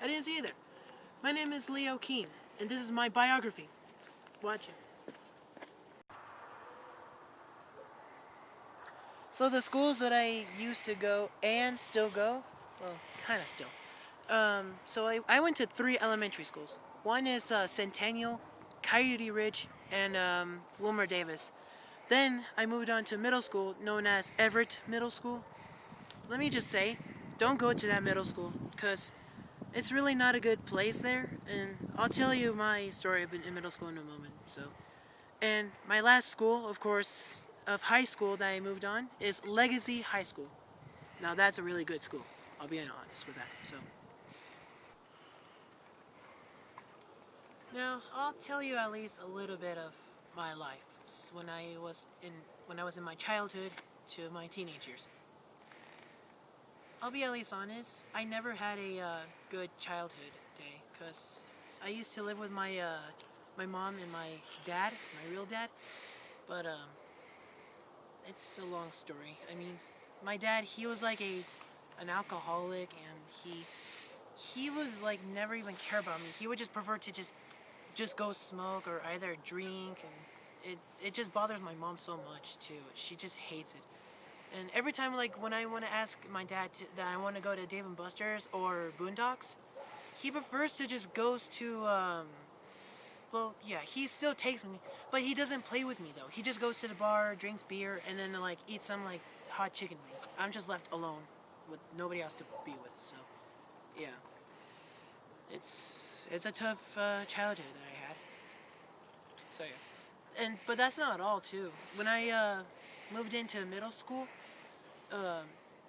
I didn't see either. My name is Leo Keen, and this is my biography. Watch it. So the schools that I used to go and still go, well, kind of still. So I went to 3 elementary schools. One is Centennial, Coyote Ridge, and Wilmer Davis. Then I moved on to middle school known as Everett Middle School. Let me just say, don't go to that middle school because it's really not a good place there. And I'll tell you my story in middle school in a moment. And my last school, of course, of high school that I moved on is Legacy High School. Now that's a really good school. I'll be honest with that. Now I'll tell you at least a little bit of my life when I was in my childhood to my teenage years. I'll be at least honest. I never had a good childhood day because I used to live with my mom and my dad, my real dad. But it's a long story. I mean, my dad, he was like an alcoholic, and he would like never even care about me. He would just prefer to just go smoke or either drink, and it just bothers my mom so much too. She just hates it. And every time, like when I want to ask my dad that I want to go to Dave and Buster's or Boondocks, he prefers to just goes to well, yeah, he still takes me, but he doesn't play with me though. He just goes to the bar, drinks beer, and then like eats some like hot chicken wings. I'm just left alone with nobody else to be with. So, yeah, it's a tough childhood that I had. So yeah, but that's not all too. When I moved into middle school,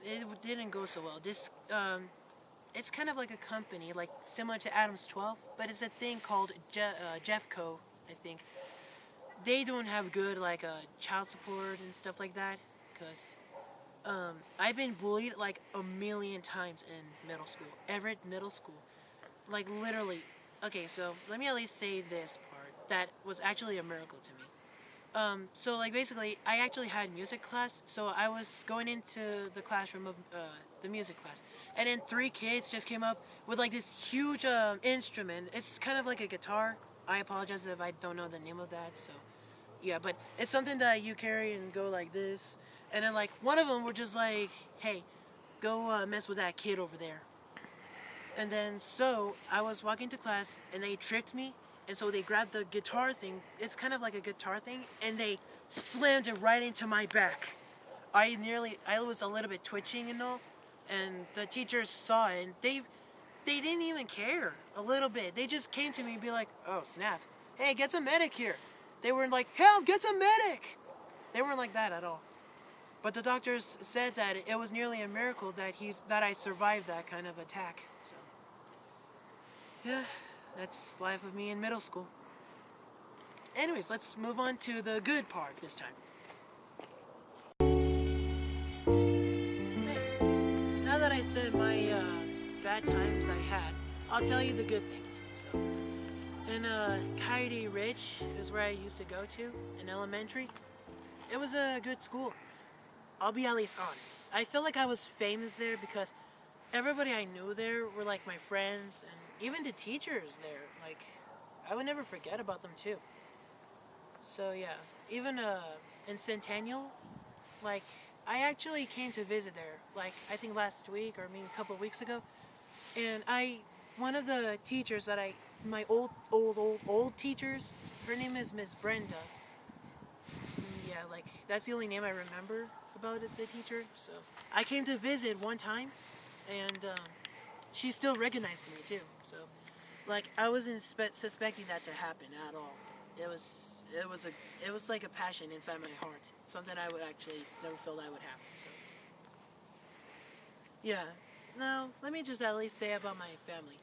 it didn't go so well. It's kind of like a company, like similar to Adam's 12, but it's a thing called Jeffco, I think. They don't have good like child support and stuff like that, because I've been bullied like a million times in middle school, Everett Middle School, like literally. Okay, so let me at least say this part that was actually a miracle to me. So like basically, I actually had music class, so I was going into the classroom of the music class, and then 3 kids just came up with like this huge instrument. It's kind of like a guitar. I apologize if I don't know the name of that. So yeah, but it's something that you carry and go like this, and then like one of them were just like, "Hey, go mess with that kid over there." And then so I was walking to class, and they tricked me. And so they grabbed the guitar thing. It's kind of like a guitar thing, and they slammed it right into my back. I was a little bit twitching and all, and the teachers saw it, and they didn't even care a little bit. They just came to me and be like, "Oh snap! Hey, get some medic here." They weren't like, "Help! Get some medic!" They weren't like that at all. But the doctors said that it was nearly a miracle that I survived that kind of attack. So yeah. That's life of me in middle school. Anyways, let's move on to the good part this time. Now that I said my bad times I had, I'll tell you the good things. So, in Coyote Ridge is where I used to go to in elementary. It was a good school. I'll be at least honest. I feel like I was famous there because everybody I knew there were like my friends, and even the teachers there, like, I would never forget about them too. So yeah, even in Centennial, like, I actually came to visit there, like, I think last week or maybe a couple of weeks ago, and one of the teachers my old teachers, her name is Miss Brenda. Yeah, like, that's the only name I remember about the teacher, so I came to visit one time, and she still recognized me too. So, like, I wasn't suspecting that to happen at all. It was like a passion inside my heart. Something I would actually never feel that would happen. So, yeah. Now, let me just at least say about my family.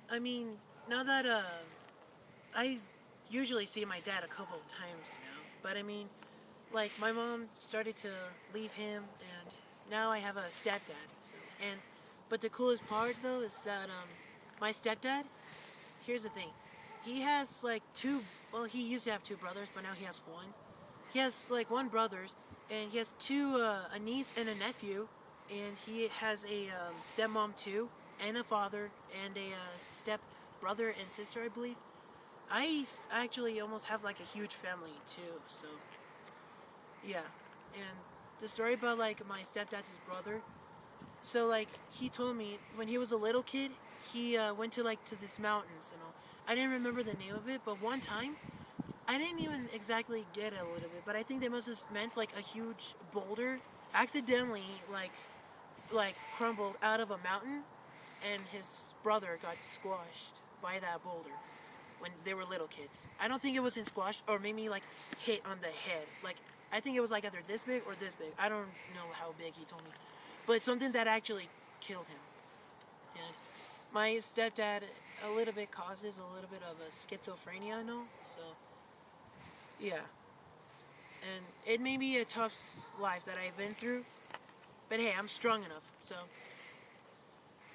I mean, now that I usually see my dad a couple of times now, but I mean, like, my mom started to leave him, and now I have a stepdad. But the coolest part though is that my stepdad, here's the thing, he has like he used to have 2 brothers, but now he has 1. He has like 1 brother, and he has 2 a niece and a nephew, and he has a stepmom too. and a father and a step brother and sister, I believe. Actually almost have like a huge family too. So yeah, and the story about like my stepdad's brother. So like he told me when he was a little kid, he went to like to this mountains and all. I didn't remember the name of it, but one time I didn't even exactly get it a little bit, but I think they must have meant like a huge boulder accidentally like crumbled out of a mountain, and his brother got squashed by that boulder when they were little kids. I don't think it was in squash or maybe like hit on the head. Like I think it was like either this big or this big. I don't know how big he told me, but something that actually killed him. And my stepdad a little bit causes a little bit of a schizophrenia and all. So yeah, and it may be a tough life that I've been through, but hey, I'm strong enough, so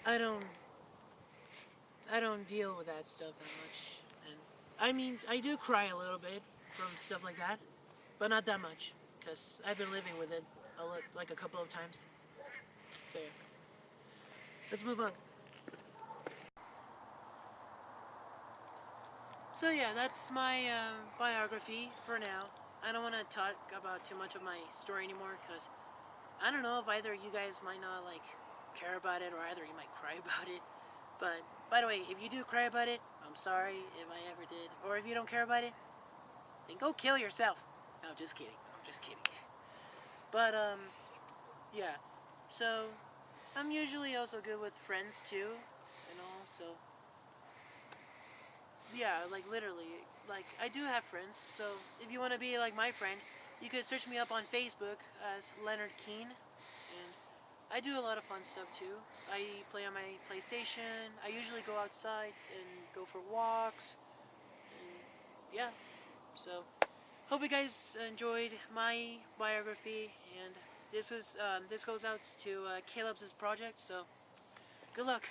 I don't I don't deal with that stuff that much. And I mean, I do cry a little bit from stuff like that, but not that much because I've been living with it like a couple of times. So yeah, let's move on. So yeah, that's my biography for now. I don't want to talk about too much of my story anymore because I don't know if either you guys might not like care about it or either you might cry about it. But by the way, if you do cry about it, I'm sorry if I ever did. Or if you don't care about it, then go kill yourself. No, just kidding. I'm just kidding. But yeah. So I'm usually also good with friends too, and all. So yeah, like literally, like I do have friends. So if you want to be like my friend, you could search me up on Facebook as Leonard Keene, and I do a lot of fun stuff too. I play on my PlayStation. I usually go outside and go for walks. And yeah, so hope you guys enjoyed my biography. And this goes out to Caleb's project. So good luck.